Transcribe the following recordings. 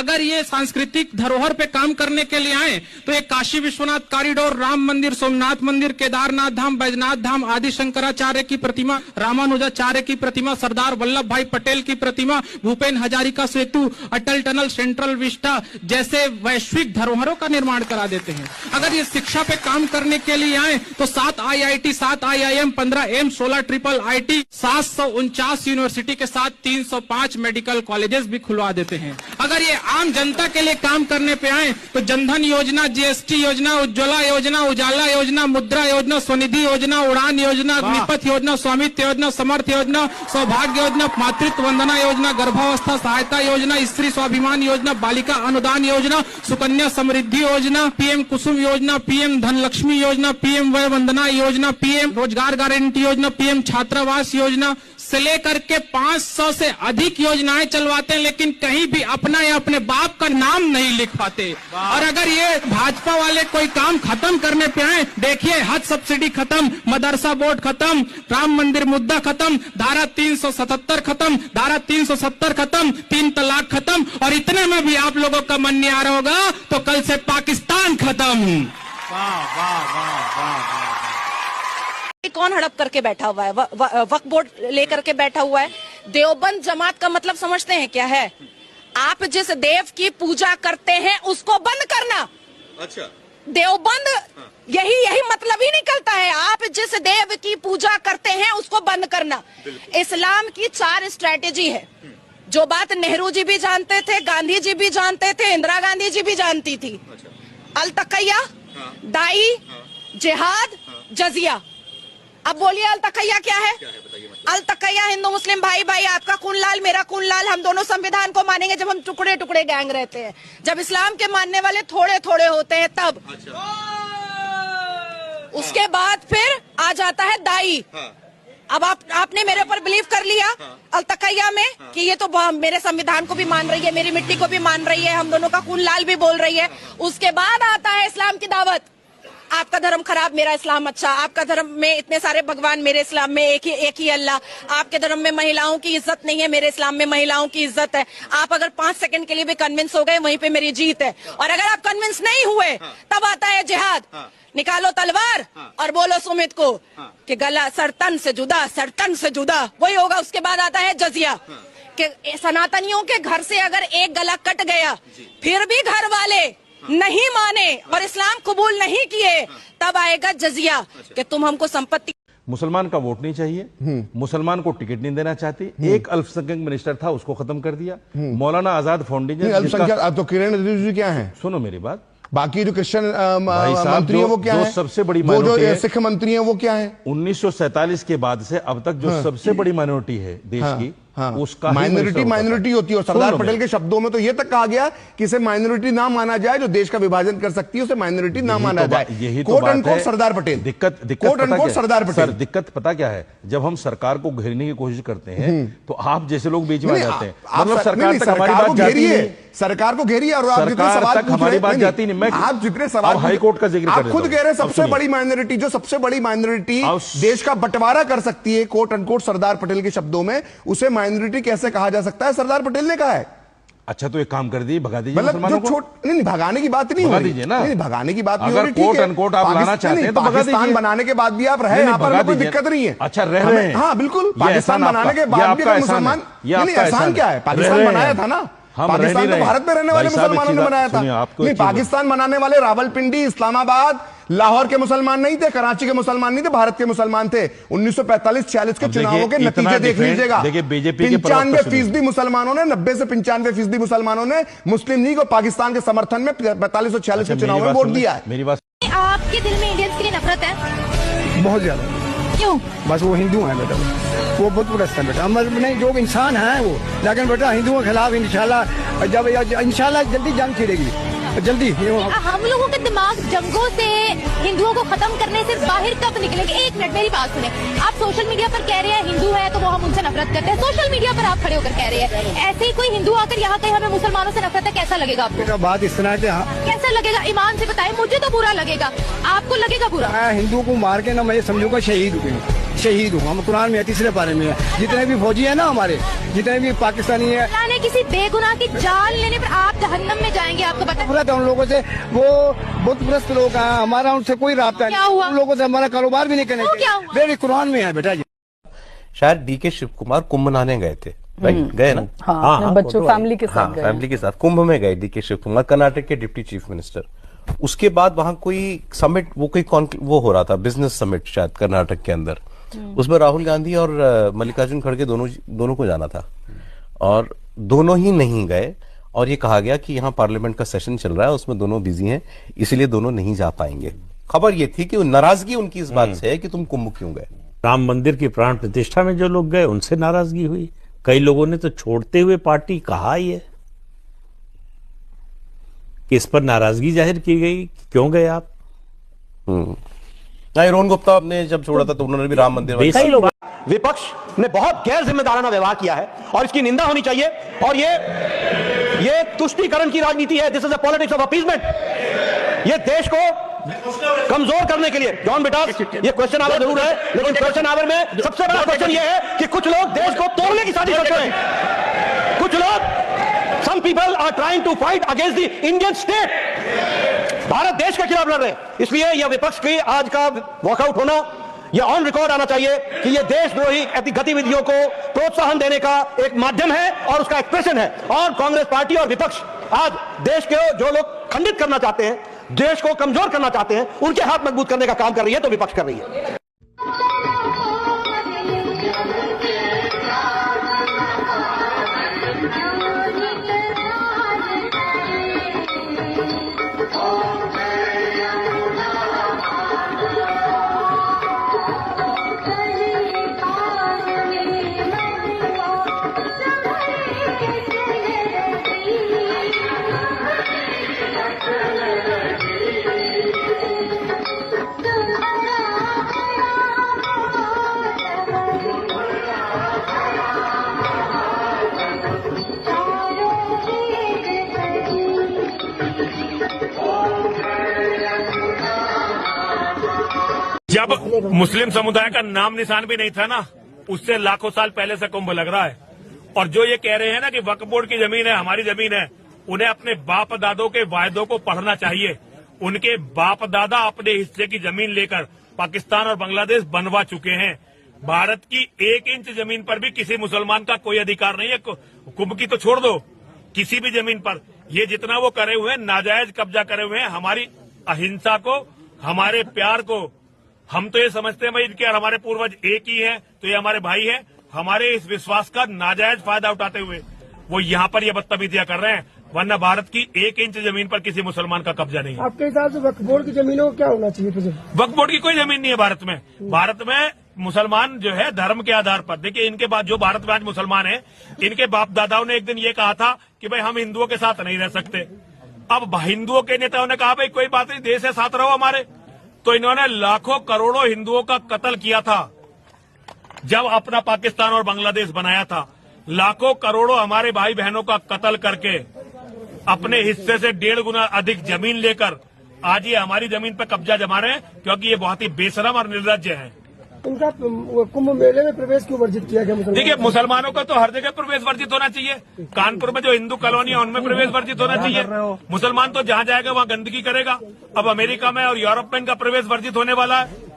अगर ये सांस्कृतिक धरोहर पे काम करने के लिए आए तो ये काशी विश्वनाथ कॉरिडोर, राम मंदिर, सोमनाथ मंदिर, केदारनाथ धाम, बैजनाथ धाम, आदि शंकराचार्य की प्रतिमा, रामानुजाचार्य की प्रतिमा, सरदार वल्लभ भाई पटेल की प्रतिमा, भूपेन हजारिका सेतु, अटल टनल, सेंट्रल विस्टा जैसे वैश्विक धरोहरों का निर्माण करा देते हैं। अगर ये शिक्षा पे काम करने के लिए आए तो 7 IIT, 7 IIM, 15 AIIMS, 16 triple IT, 749 university के साथ 305 मेडिकल कॉलेजेस भी खुलवा देते हैं। अगर ये आम जनता के लिए काम करने पे आए तो जनधन योजना, GST योजना, उज्ज्वला योजना, उजाला योजना, मुद्रा योजना, स्वनिधि योजना, उड़ान योजना, अग्निपथ योजना, स्वामित्व योजना, समर्थ योजना, सौभाग्य योजना, मातृत्व वंदना योजना, गर्भावस्था सहायता योजना, स्त्री स्वाभिमान योजना, बालिका अनुदान योजना, सुकन्या समृद्धि योजना, PM कुसुम योजना, PM धनलक्ष्मी योजना, PM वय वंदना योजना, PM रोजगार गारंटी योजना, PM छात्रावास योजना से लेकर के 500 से अधिक योजनाएं चलवाते हैं, लेकिन कहीं भी अपना या अपने बाप का नाम नहीं लिख पाते। और अगर ये भाजपा वाले कोई काम खत्म करने पे आए, देखिए हज सब्सिडी खत्म, मदरसा बोर्ड खत्म, राम मंदिर मुद्दा खत्म, धारा 377 खत्म, धारा 370 खत्म, 3 तलाक खत्म, और इतने में भी आप लोगों का मन नहीं आ रहा होगा तो कल से पाकिस्तान खत्म। कौन हड़प करके बैठा हुआ है? वक्फ बोर्ड लेकर के बैठा हुआ है। देवबंद जमात का मतलब समझते हैं क्या है? आप जिस देव की पूजा करते हैं उसको बंद करना। अच्छा, देवबंद यही मतलब ही निकलता है। आप जिस देव की पूजा करते हैं उसको बंद करना। इस्लाम की 4 स्ट्रैटेजी है, जो बात नेहरू जी भी जानते थे, गांधी जी भी जानते थे, इंदिरा गांधी जी भी जानती थी। अल तकैया, दाई, जिहाद, जजिया। अब बोलिए अल तकैया क्या है? अल तकैया हिंदू मुस्लिम भाई भाई, आपका खून लाल मेरा खून लाल, हम दोनों संविधान को मानेंगे जब हम टुकड़े टुकड़े गैंग रहते हैं। जब इस्लाम के मानने वाले थोड़े थोड़े होते हैं तब। उसके बाद फिर आ जाता है दाई। अब आपने मेरे ऊपर बिलीव कर लिया अल तकैया में कि ये तो मेरे संविधान को भी मान रही है, मेरी मिट्टी को भी मान रही है, हम दोनों का खून लाल भी बोल रही है। उसके बाद आता है इस्लाम की दावत। आपका धर्म खराब, मेरा इस्लाम अच्छा। आपका धर्म में इतने सारे भगवान, मेरे इस्लाम में एक ही अल्लाह। आपके धर्म में महिलाओं की इज्जत नहीं है, मेरे इस्लाम में महिलाओं की इज्जत है। आप अगर 5 सेकंड के लिए भी कन्विंस हो गए, वहीं पे मेरी जीत है। और अगर आप कन्विंस नहीं हुए तब आता है जिहाद। निकालो तलवार और बोलो सुमित को कि गला सरतन से जुदा, सरतन से जुदा, वही होगा। उसके बाद आता है जजिया कि सनातनियों के घर से अगर एक गला कट गया फिर भी घर वाले नहीं माने और इस्लाम कबूल नहीं किए, तब आएगा जजिया कि तुम हमको संपत्ति। मुसलमान का वोट नहीं चाहिए, मुसलमान को टिकट नहीं देना चाहती। एक अल्पसंख्यक मिनिस्टर था, उसको खत्म कर दिया। मौलाना आजाद फाउंडेशन, अल्पसंख्यक तो किरण रिजिजू जी क्या है? सुनो मेरी बात, बाकी जो क्रिश्चियन मंत्री है वो क्या है? सबसे बड़ी वो जो सिख मंत्री है वो क्या है? 1947 के बाद से अब तक जो सबसे बड़ी माइनॉरिटी है देश की, उसका माइनॉरिटी होती है। और सरदार पटेल के शब्दों में तो ये तक कहा गया कि इसे माइनॉरिटी ना माना जाए, जो देश का विभाजन कर सकती है उसे माइनॉरिटी ना माना जाए। यही coat and quote Sardar Patel, Sardar Patel. दिक्कत पता क्या है? जब हम सरकार को घेरने की कोशिश करते हैं तो आप जैसे लोग बीच में आ जाते हैं। मतलब सरकार तक हमारी बात जाती है, सरकार को घेरिए। और आप जितने सवाल हमारी बात जाती नहीं, मैं आप जितने सवाल हाईकोर्ट का जिक्र आप खुद कह रहे हैं सबसे बड़ी माइनॉरिटी, जो सबसे बड़ी माइनॉरिटी देश का बंटवारा कर सकती है, coat and quote Sardar Patel के शब्दों में, उसे माइनॉरिटी कैसे कहा जा सकता है? सरदार पटेल ने कहा है। अच्छा, तो एक काम कर दीजिए, भगा दीजिए। मतलब जो नहीं, भगाने की बात नहीं हो रही है ना, नहीं भगाने की बात नहीं हो रही। कोट एंड कोट आप लाना चाहते हैं तो पाकिस्तान बनाने के बाद भी आप रहे, यहाँ पर कोई दिक्कत नहीं है। अच्छा, रह रहे हैं? हाँ बिल्कुल, पाकिस्तान बनाने के बाद भी मुसलमान, एहसान क्या है? पाकिस्तान बनाया था ना, पाकिस्तान तो भारत में रहने वाले मुसलमानों ने बनाया था। नहीं, पाकिस्तान बनाने वाले रावलपिंडी, इस्लामाबाद, लाहौर के मुसलमान नहीं थे, कराची के मुसलमान नहीं थे, भारत के मुसलमान थे। 1945-46 के चुनावों के नतीजे देख लीजिएगा। 95% मुसलमानों ने, 90 से 95% मुसलमानों ने मुस्लिम लीग और पाकिस्तान के समर्थन में 45 और 46 के चुनाव में वोट दिया है। मेरी बात, आपके दिल में इंडियंस के लिए नफरत है? बहुत ज्यादा। क्यों? बस वो हिंदू हैं बेटा, वो बहुत पुरस्त है बेटा। हम नहीं, जो इंसान है वो, लेकिन बेटा हिंदुओं के खिलाफ इंशाल्लाह, जब इंशाल्लाह जल्दी जंग छिड़ेगी, जल्दी। हम लोगों के दिमाग जंगों से हिंदुओं को खत्म करने से बाहर कब निकलेंगे? 1 मिनट मेरी बात सुने। आप सोशल मीडिया पर कह रहे हैं हिंदू है तो वो हम उनसे नफरत करते हैं। सोशल मीडिया पर आप खड़े होकर कह रहे हैं, ऐसे ही कोई हिंदू आकर यहाँ कहीं हमें मुसलमानों से नफरत है, कैसा लगेगा आपको? बात इस तरह है, कैसा लगेगा? ईमान से बताएं। मुझे तो बुरा लगेगा, आपको लगेगा बुरा? मैं हिंदू को मार के ना, मैं समझूंगा शहीद हूँ। हम कुरान में 3 पारे में है, जितने भी फौजी है ना हमारे, जितने भी पाकिस्तानी है, किसी बेगुनाह की जान लेने पर आप आपको पता है? नफरत है उन लोगों से, वो बुतप्रस्त लोग हैं, हमारा उनसे कोई राब्ता क्या हुआ? नहीं, उन लोगों से हमारा कारोबार भी नहीं करने वो क्या हुआ? मेरे कुरान में है बेटा जी। शायद डीके शिव कुमार कुंभ मनाने गए थे, गए ना? हाँ, बच्चों फैमिली के साथ गए। फैमिली के साथ कुंभ में गए डीके शिव कुमार, कर्नाटक के डिप्टी चीफ मिनिस्टर। उसके बाद वहां कोई समिट, वो हो रहा था, बिजनेस समिट शायद कर्नाटक के अंदर। उसमें राहुल गांधी और मल्लिकार्जुन खड़गे दोनों को जाना था, और दोनों ही नहीं गए। और ये कहा गया कि यहाँ पार्लियामेंट का सेशन चल रहा है, उसमें दोनों बिजी हैं, इसलिए दोनों नहीं जा पाएंगे। खबर ये थी कि नाराजगी उनकी इस बात से है कि तुम कुंभ क्यों गए। राम मंदिर की प्राण प्रतिष्ठा में जो लोग गए उनसे नाराजगी हुई। कई लोगों ने तो छोड़ते हुए पार्टी कहा ही है कि इस पर नाराजगी जाहिर की गई, क्यों गए आप। रोहन गुप्ता ने जब छोड़ा था तो उन्होंने भी राम मंदिर, विपक्ष ने बहुत गैर जिम्मेदाराना व्यवहार किया है और इसकी निंदा होनी चाहिए। और ये तुष्टीकरण की राजनीति है। This is a politics of appeasement. ये देश को कमजोर करने के लिए, जॉन बिटास, ये क्वेश्चन आवर जरूर है, लेकिन क्वेश्चन आवर में सबसे बड़ा क्वेश्चन ये है कि कुछ लोग देश को तोड़ने की साजिश करते हैं। कुछ लोग, some people are trying to fight against the Indian state. Bharat देश के खिलाफ लड़ रहे हैं। इसलिए यह विपक्ष की आज का वॉकआउट होना, यह ऑन रिकॉर्ड आना चाहिए कि यह देशद्रोही गतिविधियों को प्रोत्साहन देने का एक माध्यम है और उसका एक्सप्रेशन है। और कांग्रेस पार्टी और विपक्ष आज देश के जो लोग खंडित करना चाहते हैं, देश को कमजोर करना चाहते हैं, उनके हाथ मजबूत करने का काम कर रही है, तो विपक्ष कर रही है। जब मुस्लिम समुदाय का नाम निशान भी नहीं था ना, उससे लाखों साल पहले से कुंभ लग रहा है। और जो ये कह रहे हैं ना कि वक्फ बोर्ड की जमीन है, हमारी जमीन है, उन्हें अपने बाप दादों के वायदों को पढ़ना चाहिए। उनके बाप दादा अपने हिस्से की जमीन लेकर पाकिस्तान और बांग्लादेश बनवा चुके हैं। भारत की 1 इंच जमीन पर भी किसी मुसलमान का कोई अधिकार नहीं है। कुंभ की तो छोड़ दो, किसी भी जमीन पर ये जितना वो करे हुए हैं, नाजायज कब्जा करे हुए हैं। हमारी अहिंसा को, हमारे प्यार को, हम तो ये समझते हैं भाई इनके और हमारे पूर्वज एक ही हैं, तो ये हमारे भाई हैं। हमारे इस विश्वास का नाजायज फायदा उठाते हुए वो यहाँ पर ये बदतमीजियां कर रहे हैं, वरना भारत की 1 इंच जमीन पर किसी मुसलमान का कब्जा नहीं है। आपके हिसाब से वक्फ बोर्ड की जमीनों को क्या होना चाहिए? वक्फ बोर्ड की कोई जमीन नहीं है भारत में। भारत में मुसलमान जो है धर्म के आधार पर, देखिए इनके बाद जो भारत में आज मुसलमान है, इनके बाप दादाओं ने एक दिन ये कहा था कि भाई हम हिंदुओं के साथ नहीं रह सकते। अब हिंदुओं के नेताओं ने कहा भाई कोई बात नहीं, देश है, साथ रहो हमारे। तो इन्होंने लाखों करोड़ों हिंदुओं का कत्ल किया था जब अपना पाकिस्तान और बांग्लादेश बनाया था। लाखों करोड़ों हमारे भाई बहनों का कत्ल करके अपने हिस्से से 1.5 गुना अधिक जमीन लेकर आज ये हमारी जमीन पर कब्जा जमा रहे हैं, क्योंकि ये बहुत ही बेशरम और निर्लज्ज हैं। इनका कुंभ मेले में प्रवेश क्यों वर्जित किया गया? देखिए, मुसलमानों का तो हर जगह प्रवेश वर्जित होना चाहिए। कानपुर में जो हिंदू कॉलोनी है उनमें प्रवेश वर्जित होना चाहिए। मुसलमान तो जहां जाएगा वहां गंदगी करेगा। अब अमेरिका में और यूरोप में इनका प्रवेश वर्जित होने वाला है।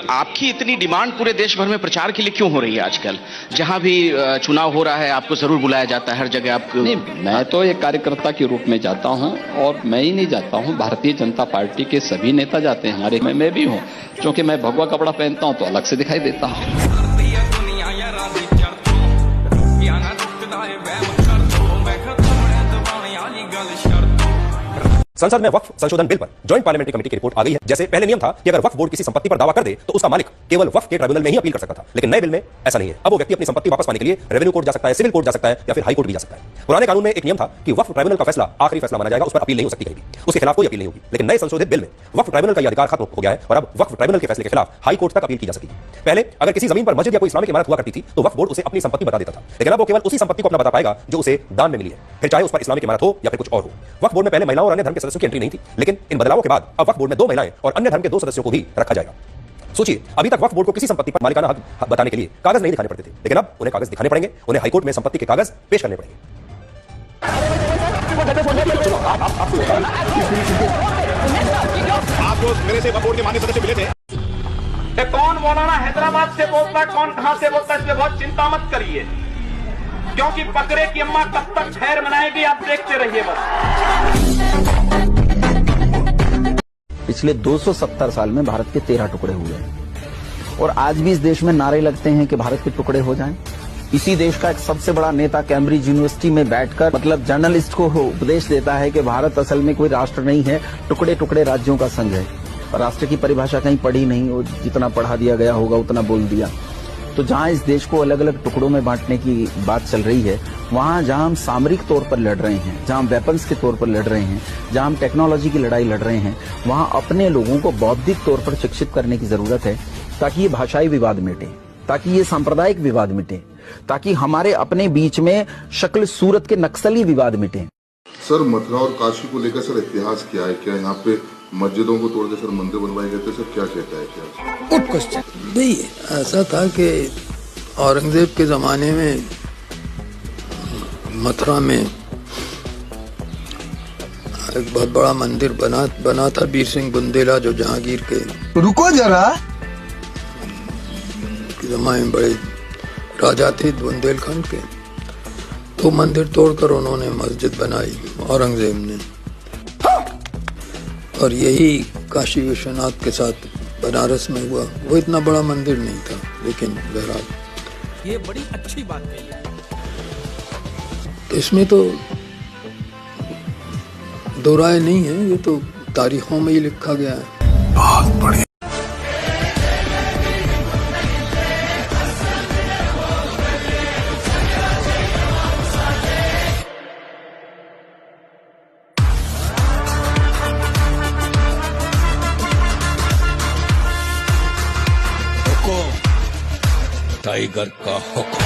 आपकी इतनी डिमांड पूरे देश भर में प्रचार के लिए क्यों हो रही है? आजकल जहां भी चुनाव हो रहा है आपको जरूर बुलाया जाता है, हर जगह आपको। नहीं, मैं तो एक कार्यकर्ता के रूप में जाता हूं, और मैं ही नहीं जाता हूं, भारतीय जनता पार्टी के सभी नेता जाते हैं हमारे। मैं भी हूं, क्योंकि मैं भगवा कपड़ा पहनता हूं तो अलग से दिखाई देता हूं। संसद में वक्फ संशोधन बिल पर जॉइंट पार्लियामेंट्री कमेटी की रिपोर्ट आ गई है। जैसे पहले नियम था कि अगर वक्फ बोर्ड किसी संपत्ति पर दावा कर दे तो उसका मालिक केवल वक्फ के ट्राइब्यूनल में ही अपील कर सकता था, लेकिन नए बिल में ऐसा नहीं है। अब वो व्यक्ति अपनी संपत्ति वापस पाने के लिए रेवेन्यू कोर्ट जा सकता है, सिविल कोर्ट जा सकता है, या फिर हाई कोर्ट भी जा सकता है। पुराने कानून में एक नियम था कि वक्फ ट्राइब्यूनल का फैसला आखिरी फैसला माना जाएगा, उस पर अपील नहीं हो सकती कहीं भी, उसके खिलाफ कोई अपील नहीं होगी। लेकिन नए संशोधित बिल में वक्फ ट्राइब्यूनल का यह अधिकार खत्म हो गया है और अब वक्फ ट्राइब्यूनल के फैसले के खिलाफ हाई कोर्ट तक अपील की जा सकेगी। पहले अगर किसी जमीन पर मस्जिद या कोई इस्लामिक इमारत हुआ करती थी तो वक्फ बोर्ड उसे अपनी संपत्ति बता देता था, लेकिन अब वो केवल उसी संपत्ति को अपना बता पाएगा जो उसे दान में मिली है, फिर चाहे उस पर इस्लामिक इमारत हो या फिर कुछ और हो। वक्फ बोर्ड में पहले महिलाओं और अन्य धर्म के सदस्यों की एंट्री नहीं थी, लेकिन इन बदलावों के बाद अब वक्फ बोर्ड में 2 महिलाएं और अन्य धर्म के 2 सदस्यों को भी रखा जाएगा। सोचिए, अभी तक वक्फ बोर्ड को किसी संपत्ति पर मालिकाना हक बताने के लिए कागज नहीं दिखाने पड़ते थे, लेकिन अब उन्हें कागज दिखाने पड़ेंगे, उन्हें हाईकोर्ट में संपत्ति के कागज पेश करने पड़ेंगे। आप जो मेरे से वक्फ बोर्ड के माननीय सदस्य मिले थे, कौन मौलाना हैदराबाद से बोलता है, कौन कहां से बोलता है, इसलिए बहुत चिंता मत करिए, क्योंकि बकरे की अम्मा कब तक खैर मनाएगी आप देखते रहिए बस। पिछले 270 साल में भारत के 13 टुकड़े हुए हैं और आज भी इस देश में नारे लगते हैं कि भारत के टुकड़े हो जाएं। इसी देश का एक सबसे बड़ा नेता कैम्ब्रिज यूनिवर्सिटी में बैठकर मतलब जर्नलिस्ट को उपदेश देता है कि भारत असल में कोई राष्ट्र नहीं है, टुकड़े टुकड़े राज्यों का संघ है। और राष्ट्र की परिभाषा कहीं पढ़ी नहीं, वो जितना पढ़ा दिया गया होगा उतना बोल दिया। तो जहां इस देश को अलग अलग टुकड़ों में बांटने की बात चल रही है, वहां जहां हम सामरिक तौर पर लड़ रहे हैं, जहां हम वेपन्स के तौर पर लड़ रहे हैं, जहां हम टेक्नोलॉजी की लड़ाई लड़ रहे हैं, वहां अपने लोगों को बौद्धिक तौर पर शिक्षित करने की जरूरत है, ताकि ये भाषाई विवाद मिटे, ताकि ये सांप्रदायिक विवाद मिटे, ताकि हमारे अपने बीच में शक्ल सूरत के नक्सली विवाद मिटे। सर, मथुरा और काशी को लेकर सर इतिहास क्या है? क्या यहाँ पे मस्जिदों को तोड़ के सर मंदिर बनवाए गए थे? सर क्या कहता है क्या? Good question. नहीं, ऐसा था कि औरंगजेब के जमाने में मथुरा में एक बहुत बड़ा मंदिर बना था बीर सिंह बुंदेला, जो जहांगीर के रुको जरा जमाने में बड़े राजा थे बुंदेलखंड के। तो मंदिर तोड़कर उन्होंने मस्जिद बनाई औरंगजेब ने, और यही काशी विश्वनाथ के साथ बनारस में हुआ। वो इतना बड़ा मंदिर नहीं था, लेकिन बहरहाल ये बड़ी अच्छी बात है। इसमें तो दो राय नहीं है, ये तो तारीखों में ही लिखा गया है। बहुत बढ़िया। टाइगर का हुक्म।